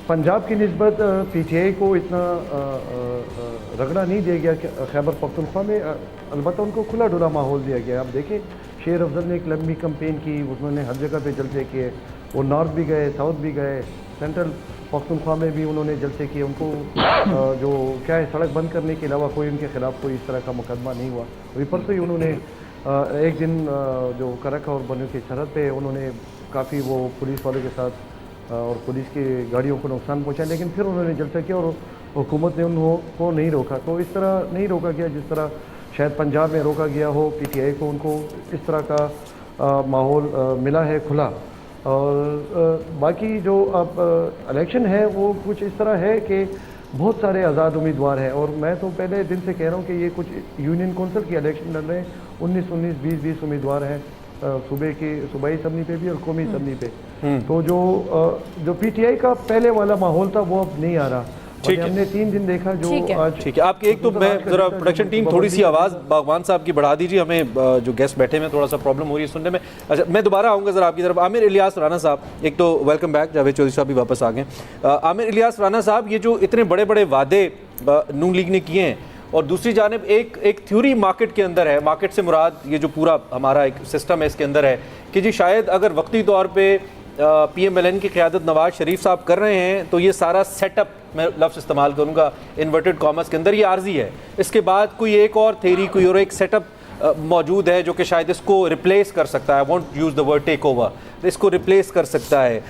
पंजाब की निस्बत पीटीआई को इतना रगड़ा नहीं दिया गया खैबर पख्तूनख्वा में, अलबत्ता उनको खुला डुला माहौल दिया गया। आप देखें शेर अफजल ने एक लंबी कैंपेन की, उन्होंने हर जगह पे जलसे किए, वो नॉर्थ भी गए, साउथ भी गए, सेंट्रल पख्तूनख्वा में भी उन्होंने जलसे किए। उनको जो क्या है सड़क बंद करने के अलावा कोई उनके खिलाफ कोई इस तरह का मुकदमा नहीं हुआ। अभी परसों ही उन्होंने एक दिन जो करक और बनियों की सरहद पे उन्होंने काफ़ी वो पुलिस वालों के साथ और पुलिस की गाड़ियों को नुकसान पहुंचाया, लेकिन फिर उन्होंने जलसा किया और हुकूमत ने उनको नहीं रोका। तो इस तरह नहीं रोका गया जिस तरह शायद पंजाब में रोका गया हो। पीटीआई को उनको इस तरह का माहौल मिला है खुला। और बाकी जो अब इलेक्शन है वो कुछ इस तरह है कि बहुत सारे आज़ाद उम्मीदवार हैं, और मैं तो पहले दिन से कह रहा हूँ कि ये कुछ यूनियन कौंसिल की इलेक्शन लड़ रहे हैं। 19 20 उम्मीदवार हैं सूबाई असम्बली पे भी और कौमी असम्बली पे। तो जो पीटीआई का पहले वाला माहौल था वो अब नहीं आ रहा। ठीक है, हमने 3 दिन देखा जो आज। ठीक है, आपकी एक तो मैं जरा प्रोडक्शन टीम थोड़ी सी आवाज़ बागवान साहब की बढ़ा दीजिए, हमें जो गेस्ट बैठे हैं थोड़ा सा प्रॉब्लम हो रही है सुनने में। अच्छा, मैं दोबारा आऊँगा ज़रा आपकी तरफ। आमिर इलियास राना साहब, एक तो वेलकम बैक, जावेद चौधरी साहब भी वापस आ गए। आमिर इलियास राना साहब, ये जो इतने बड़े बड़े वादे नून लीग ने किए हैं, और दूसरी जानिब एक थ्योरी मार्केट के अंदर है, मार्केट से मुराद ये जो पूरा हमारा एक सिस्टम है इसके अंदर है कि जी शायद अगर वक्ती तौर पे PMLN की क़यादत नवाज शरीफ साहब कर रहे हैं तो ये सारा सेटअप, मैं लफ्ज़ इस्तेमाल करूँगा इन्वर्टेड कॉमर्स के अंदर, ये आर्जी है। इसके बाद कोई एक और थ्योरी, कोई और एक सेटअप मौजूद है जो कि शायद इसको रिप्लेस कर सकता है। I want use the word take over, इसको रिप्लेस कर सकता है।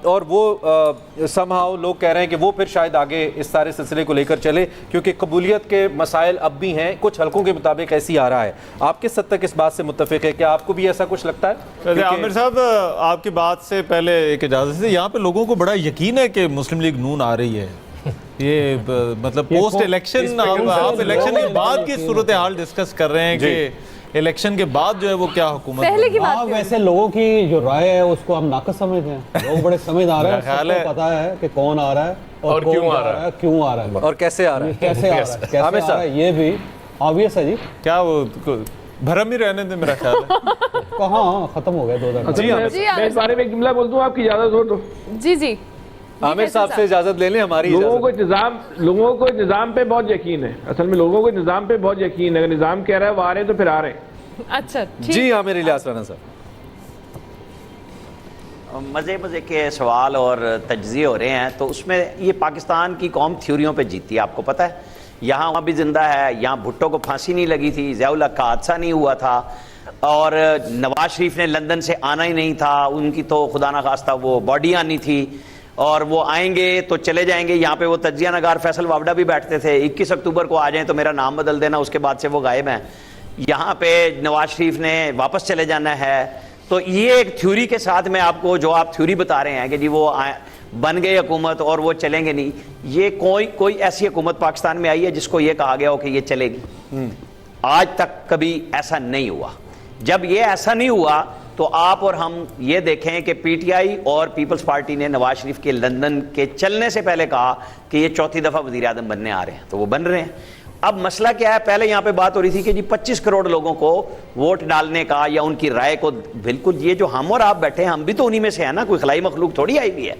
और वो समहाउ लोग कह रहे हैं कि वो फिर शायद आगे इस सारे सिलसिले को लेकर चले, क्योंकि कबूलियत के मसाइल अब भी हैं, कुछ हलकों के मुताबिक ऐसी आ रहा है। आप किस हद तक इस बात से मुत्तफिक है? क्या आपको भी ऐसा कुछ लगता है? आमिर साहब, आपकी बात से पहले एक इजाज़त से, यहाँ पे लोगों को बड़ा यकीन है कि मुस्लिम लीग नून आ रही है। ये मतलब पोस्ट इलेक्शन, आप इलेक्शन के बाद की सूरत हाल डिस्कस कर रहे हैं कि इलेक्शन के बाद जो है वो क्या हुकूमत पहले की बात। वैसे लोगों की जो राय है उसको हम नाकस समझते हैं। लोग बड़े समझदार हैं, सबको पता है कि कौन आ रहा है और क्यों आ रहा है, क्यों आ रहा है और कैसे आ रहा है, कैसे आ रहा है, ये भी ऑब्वियस है जी। क्या वो भरम ही रहने दे, मेरा ख्याल है। कहाँ खत्म हो गया 2000। जी मैं इस बारे में एक जुमला बोल दूं, आपकी इजाजत हो तो। जी जी, आमिर साहब से इजाजत ले लें, हमारी लोगों को निज़ाम पे बहुत यकीन है। असल में लोगों को निज़ाम पे बहुत यकीन है। अगर निज़ाम कह रहा है वो आ रहे हैं तो फिर आ रहे हैं। अच्छा जी। आमिर इलियास राना साहब, मज़े के सवाल और तज्ज़िये हो रहे हैं, तो उसमें ये पाकिस्तान की कौम थ्योरियों पे जीती है, आपको पता है। यहाँ वहाँ भी जिंदा है, यहाँ भुट्टो को फांसी नहीं लगी थी, ज़ियाउल हक का हादसा नहीं हुआ था, और नवाज शरीफ ने लंदन से आना ही नहीं था, उनकी तो खुदा ना खास्ता वो बॉडी आनी थी, और वो आएंगे तो चले जाएंगे। यहाँ पे वो तज्जिया नगार फैसल वावडा भी बैठते थे, 21 अक्टूबर को आ जाएं तो मेरा नाम बदल देना, उसके बाद से वो गायब हैं। यहाँ पे नवाज शरीफ ने वापस चले जाना है। तो ये एक थ्योरी के साथ में आपको जो आप थ्योरी बता रहे हैं कि जी वो बन गई हुकूमत और वो चलेंगे नहीं, ये कोई ऐसी हुकूमत पाकिस्तान में आई है जिसको ये कहा गया हो कि ये चलेगी? आज तक कभी ऐसा नहीं हुआ। जब ये ऐसा नहीं हुआ तो आप और हम ये देखें कि पीटीआई और पीपल्स पार्टी ने नवाज शरीफ के लंदन के चलने से पहले कहा कि ये चौथी दफा वजीर आज़म बनने आ रहे हैं, तो वो बन रहे हैं। अब मसला क्या है, पहले यहाँ पे बात हो रही थी कि जी 25 करोड़ लोगों को वोट डालने का या उनकी राय को, बिल्कुल ये जो हम और आप बैठे हैं हम भी तो उन्हीं में से है ना, कोई खलाई मखलूक थोड़ी आई हुई है,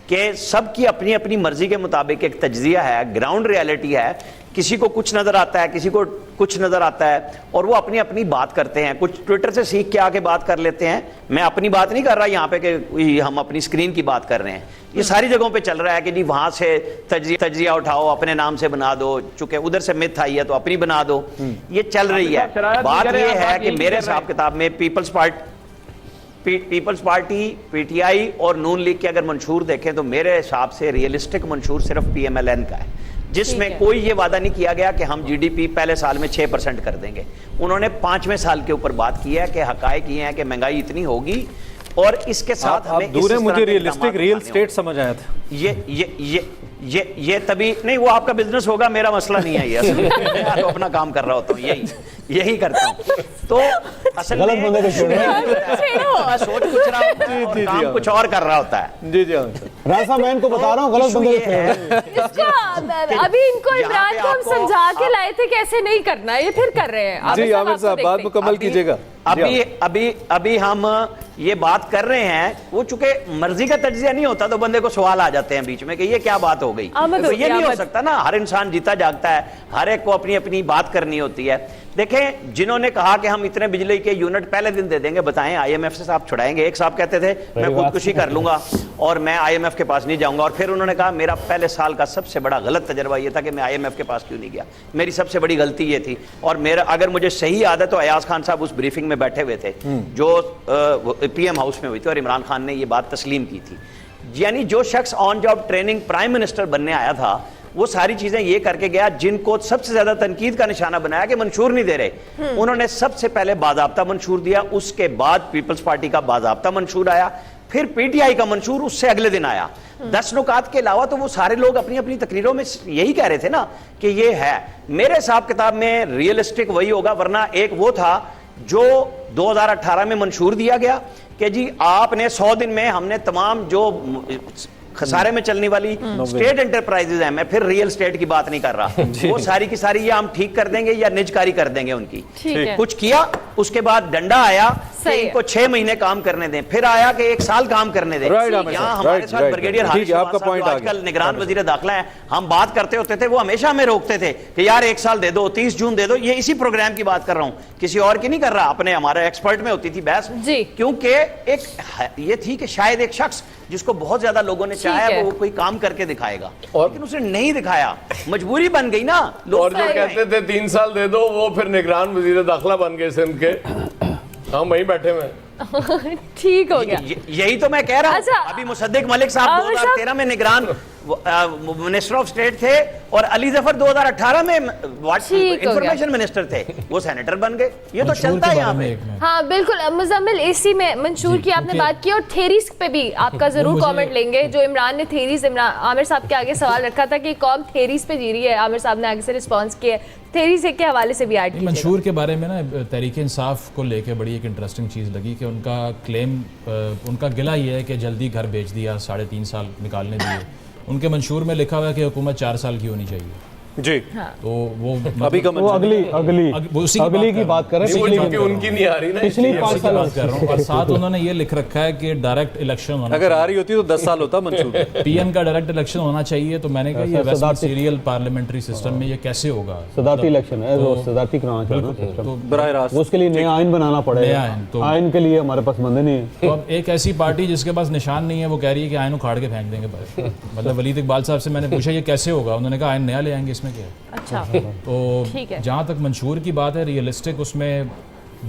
कि सबकी अपनी अपनी मर्जी के मुताबिक एक तज्जिया है, ग्राउंड रियलिटी है। किसी को कुछ नजर आता है, किसी को कुछ नजर आता है, और वो अपनी अपनी बात करते हैं। कुछ ट्विटर से सीख के आके बात कर लेते हैं। मैं अपनी बात नहीं कर रहा यहाँ पे कि हम अपनी स्क्रीन की बात कर रहे हैं, ये सारी जगहों पे चल रहा है कि जी वहां से तज्जिया उठाओ, अपने नाम से बना दो, चूंकि उधर से मिथ आई है तो अपनी बना दो, ये चल रही है। बात ये है कि मेरे हिसाब किताब में पीपल्स पार्टी, पीटीआई और नून लीग के अगर मंशूर देखें तो मेरे हिसाब से रियलिस्टिक मंशूर सिर्फ PMLN का है, जिसमें कोई ये वादा नहीं किया गया कि हम GDP पहले साल में 6% कर देंगे। उन्होंने 5वें साल के ऊपर बात की है कि हकायक ये है कि महंगाई इतनी होगी, और इसके साथ हमें दूर है, मुझे रियलिस्टिक रियल स्टेट समझ आया था। ये तभी नहीं, वो आपका बिजनेस होगा, मेरा मसला नहीं है ये। मैं तो अपना काम कर रहा होता हूँ, यही करता हूँ। तो असल में सोच कुछ रहा होता है और काम कुछ और कर रहा होता है। जी रासा मैं इनको बता रहा हूँ, गलत बंदे अभी इनको इमरान को हम समझा के लाए थे कैसे नहीं करना है, ये फिर कर रहे हैं। जी आमिर साहब, बात मुकम्मल कीजिएगा। अभी हम ये बात कर रहे हैं, वो चूंकि मर्जी का तज्जिया नहीं होता तो बंदे को सवाल आ जाते हैं बीच में कि ये क्या बात हो गई। तो ये नहीं हो सकता ना, हर इंसान जीता जागता है, हर एक को अपनी अपनी बात करनी होती है। देखें, जिन्होंने कहा कि हम इतने बिजली के यूनिट पहले दिन दे देंगे, बताएं आईएमएफ से साहब छुड़ाएंगे। एक साहब कहते थे मैं खुदकुशी कर लूंगा और मैं आईएमएफ के पास नहीं जाऊंगा, और फिर उन्होंने कहा मेरा पहले साल का सबसे बड़ा गलत तजर्बा ये था कि मैं आईएमएफ के पास क्यों नहीं गया, मेरी सबसे बड़ी गलती ये थी। और मेरा, अगर मुझे सही याद है तो अयाज खान साहब उस ब्रीफिंग में बैठे हुए थे जो पीएम हाउस में हुई थी, और इमरान खान ने ये बात तस्लीम की थी। यानी जो शख्स on job training prime minister बनने आया था, वो सारी चीजें ये करके गया। जिनको सबसे ज्यादा तनकीद का निशाना बनाया कि मंशूर नहीं दे रहे, उन्होंने सबसे पहले बाज़ाब्ता मंशूर दिया, उसके बाद पीपल्स पार्टी का बाज़ाब्ता मंशूर आया, फिर पीटीआई का मंशूर उससे अगले दिन आया। 10 नुकात के अलावा तो वो सारे लोग अपनी अपनी तकरीरों में यही कह रहे थे ना कि ये है। मेरे हिसाब किताब में रियलिस्टिक वही होगा, वरना एक वो था जो 2018 में मंशूर दिया गया कि जी आपने 100 दिन में हमने तमाम जो खसारे में चलने वाली स्टेट एंटरप्राइजेज हैं, मैं फिर रियल स्टेट की बात नहीं कर रहा, वो सारी की सारी ये हम ठीक कर देंगे या निजकारी कर देंगे उनकी। कुछ किया, उसके बाद डंडा आया कि इनको 6 महीने काम करने दें, फिर आया कि 1 साल काम करने दें। यहाँ हमारे साथ ब्रिगेडियर हारिस आजकल निगरान वजीर दाखिला है, हम बात करते होते थे, वो हमेशा हमें रोकते थे कि यार 1 साल दे दो, 30 जून दे दो। ये इसी प्रोग्राम की बात कर रहा हूँ, किसी और की नहीं कर रहा। अपने हमारे एक्सपर्ट में होती थी बहस, क्योंकि एक ये थी कि शायद एक शख्स जिसको बहुत ज्यादा लोगों ने चाहा वो कोई काम करके दिखाएगा, लेकिन उसने नहीं दिखाया, मजबूरी बन गई ना। और जो कहते थे 3 साल दे दो, वो फिर निगरान वजीर दाखिला बन गए सिंध के, हम वहीं बैठे हुए। ठीक हो गया, यही तो मैं कह रहा हूँ। अभी मुसद्दिक मलिक साहब 2013 में निगरान मिनिस्टर ऑफ स्टेट थे, और अली जफर 2018 में इंफॉर्मेशन मिनिस्टर थे, वो सेनेटर बन गए। ये तो चलता है यहाँ पे। हाँ बिल्कुल। मुजम्मिल, इसी में मंशूर की आपने बात की, और थेरीज पे भी आपका जरूर कमेंट लेंगे। जो इमरान ने थेरीज, आमिर साहब के आगे सवाल रखा था कि कौम थेरीज पे जी रही है, आमिर साहब ने आगे से रिस्पॉन्स किया है, थेरीज के हवाले से भी ऐड कीजिएगा। मंशूर के बारे में ना तहरीक इंसाफ को लेके बड़ी एक इंटरेस्टिंग चीज़ लगी कि उनका क्लेम, उनका गिला ये है कि जल्दी घर बेच दिया, 3.5 साल निकालने दिए। उनके मंशूर में लिखा हुआ है कि हुकूमत 4 साल की होनी चाहिए जी। हाँ। तो वो अभी का वो अगली की बात कर रहे हैं, क्योंकि उनकी नहीं आ रही ना, पिछली 5 साल बात कर रहा हूँ। और साथ उन्होंने ये लिख रखा है कि डायरेक्ट इलेक्शन, अगर आ रही होती तो 10 साल होता मंशूर। पीएम का डायरेक्ट इलेक्शन होना चाहिए। तो मैंने कहा ये वैसे सीरियल पार्लियामेंट्री सिस्टम में ये कैसे होगा? सदारती इलेक्शन है, वो सदारती कराना चाहिए, तो बराह रास्त उसके लिए नया आइन बनाना पड़ेगा। आइन के लिए हमारे पास बंदे नहीं है। तो अब एक ऐसी पार्टी जिसके पास निशान नहीं है, वो कह रही है कि आइन उखाड़ के फेंक देंगे। मतलब वलीद इकबाल साहब से मैंने पूछा ये कैसे होगा, उन्होंने कहा आइन नया ले आएंगे, इसमें क्या है। अच्छा, तो जहाँ तक मंशूर की बात है, रियलिस्टिक उसमें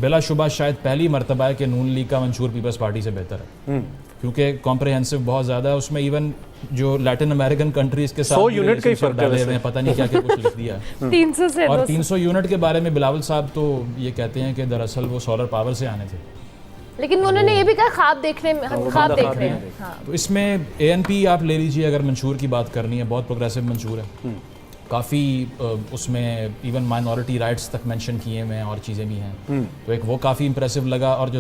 बिलाशुबा शायद पहली मरतबा है कि नून लीग का मंशूर पीपल्स पार्टी से बेहतर है, क्योंकि कॉम्प्रहेंसिव बहुत ज़्यादा है उसमें। इवन जो लैटिन अमेरिकन कंट्रीज के साथ 100 यूनिट का ही फर्क है, पता नहीं क्या कुछ लिख दिया 300 से और 300 यूनिट के बारे में बिलावल साहब तो ये कहते हैं कि दरअसल वो सोलर पावर से आने थे, लेकिन उन्होंने ये भी कहा ख्वाब देखने में, हम ख्वाब देख रहे हैं। हाँ। तो इसमें ANP आप ले लीजिए, अगर मंशूर की बात करनी है, बहुत प्रोग्रेसिव मंशूर है, काफ़ी उसमें इवन माइनॉरिटी राइट्स तक मेंशन किए हुए हैं और चीज़ें भी हैं, तो एक वो काफ़ी इंप्रेसिव लगा। और जो